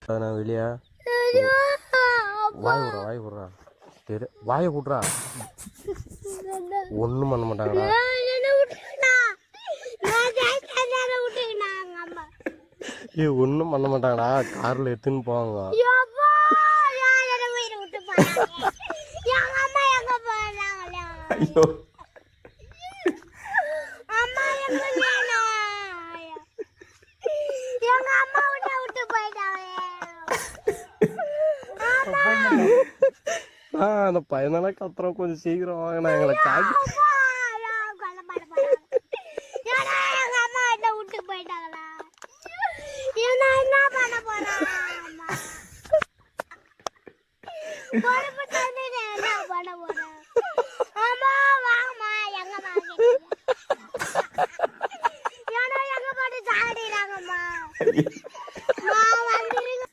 நான் வெளியே வாய் விட்றா சரி வாயை விட்றா ஒன்றும் பண்ண மாட்டாங்கடா. ஒன்றும் பண்ண மாட்டாங்கடா, காரில் எடுத்துன்னு போவாங்க. ஐயோ அந்த பையனால கத்துறோம், கொஞ்சம் சீக்கிரம் வாங்கினா எங்களை காக்கி. என்ன பண்ண போறேன்